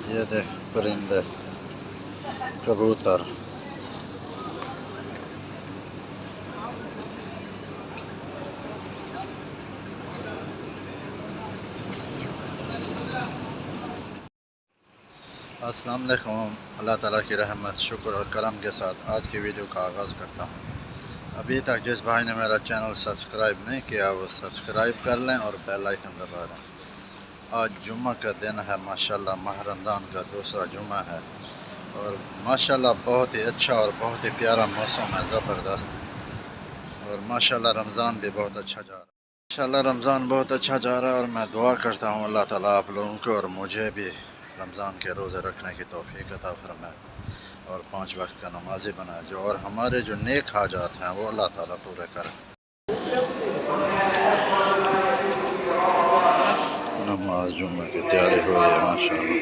ये देख परिंदे, कबूतर। अस्सलाम वालेकुम। अल्लाह ताला की रहमत, शुक्र और करम के साथ आज की वीडियो का आगाज़ करता हूँ। अभी तक जिस भाई ने मेरा चैनल सब्सक्राइब नहीं किया वो सब्सक्राइब कर लें और बेल आइकन दबा दें। आज जुम्मा का दिन है, माशाल्लाह माह रमज़ान का दूसरा जुम्मा है और माशाल्लाह बहुत ही अच्छा और बहुत ही प्यारा मौसम है, ज़बरदस्त। और माशाल्लाह रमज़ान भी बहुत अच्छा जा रहा है। माशाल्लाह रमज़ान बहुत अच्छा जा रहा है और मैं दुआ करता हूँ अल्लाह ताला आप लोगों को और मुझे भी रमज़ान के रोज़े रखने की तौफीक अता फरमाए और 5 वक्त का नमाज़ी बनाए, जो और हमारे जो नेक हाजात हैं वो अल्लाह ताला पूरे करे। नमाज जुम्मे की तैयारी हो रही है माशाल्लाह।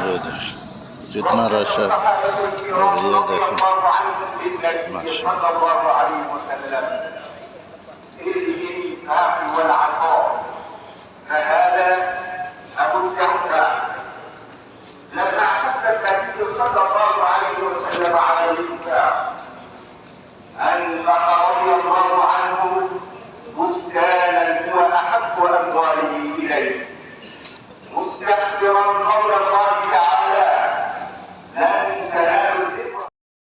ये देख जितना रश है और ये देखें माशाल्लाह। فهذا أبو الدرداء لما حث النبي صلى الله عليه وسلم على الإنفاق أنفق رضي الله عنه بستانا هو أحب أمواله إليه مستحضرا قول الله تعالى لن تنالوا البر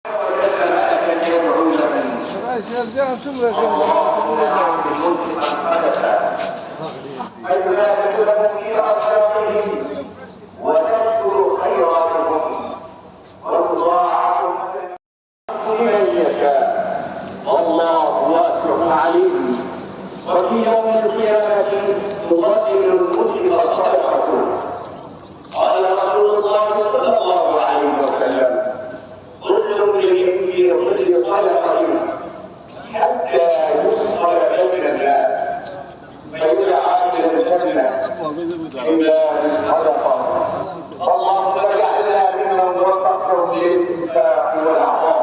وكذلك يدعون فيبارك له في أرزاقهم وتشكر خيراتهم ويضاعف لمن يشاء والله واسع عليم. وفي يوم القيامة تغادر المسلم صدقته. قال رسول الله صلى الله عليه وسلم كل امرئ في كل صدقة حتى يسقط بين الناس فيدعى الى الجنه الا بالصدقه. اللهم اجعلنا ممن وفقهم للانفاق والعطاء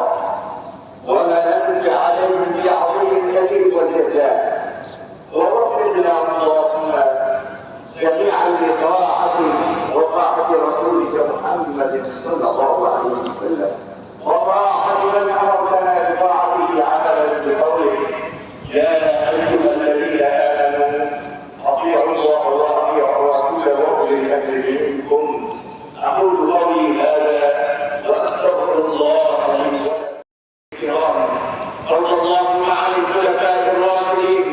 ومننت عليهم بعظيم الاجر والجزاء ووفقنا اللهم جميعا لطاعتك وطاعه رسولك محمد صلى الله عليه وسلم وطاعه من امرتنا بطاعته عملا بقوله يا ايها الذين امنوا اطيعوا الله واطيعوا الرسول واولي الامر منكم. اقول قولي هذا واستغفر الله لي ولكم. الكرام رضي اللهم عن الخلفاء الراشدين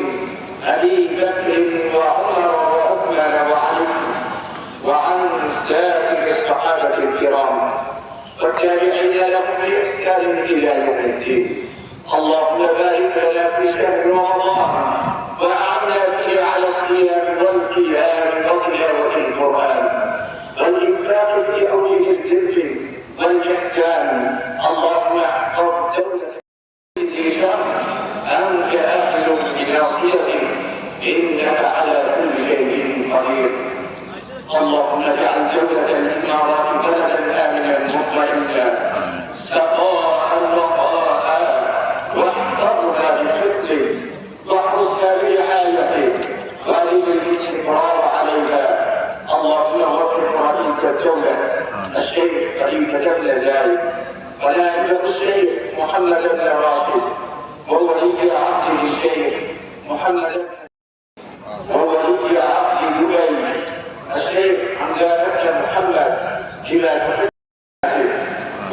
ابي بكر وعمر وعثمان وعلي وعن سائر الصحابه الكرام والتابعين لهم باحسان الى يوم الدين. اللهم بارك لنا في شهر رمضان واعنا فيه على الصيام والقيام وتلاوه القران والانفاق في اوجه البر والاحسان. اللهم احفظ دوله الشر انت اهل بناصيته انك على كل شيء قدير. اللهم اجعل دوله الامارات بلدا امنا مطمئنا سخاء رخاء واحفظها بحفظه واحرسنا برعايته وأريد الاستقرار عليها. اللهم وفق رئيس الدولة الشيخ خليفة بن زايد ونائب الشيخ محمد بن راشد وولي عهده الشيخ محمد وولي عهد دبي الشيخ حمدان بن محمد بما تحب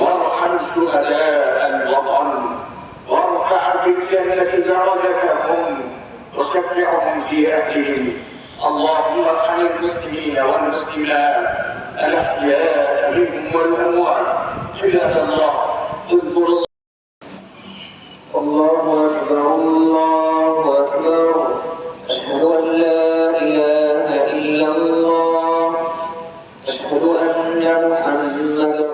وارحم شهداء الوطن وارفع في الجنة درجتهم وشفعهم في أهلهم. اللهم ارحم المسلمين والمسلمات الأحياء منهم والأموات. عباد الله اذكروا الله أكبر الله أكبر أشهد أن لا إله إلا الله أشهد أن محمدا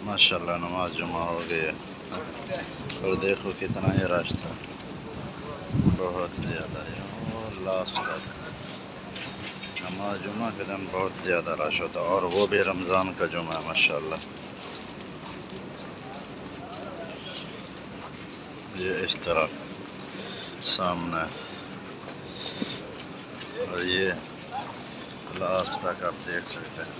माशाल्लाह नमाज जुमा हो गई है और देखो कितना ही रश था, बहुत ज़्यादा है। और लास्ट तक नमाज जुमा के दिन बहुत ज़्यादा रश होता, और वो भी रमज़ान का जुमा है माशाल्लाह। ये इस तरह सामने, और ये लास्ट तक आप देख सकते हैं।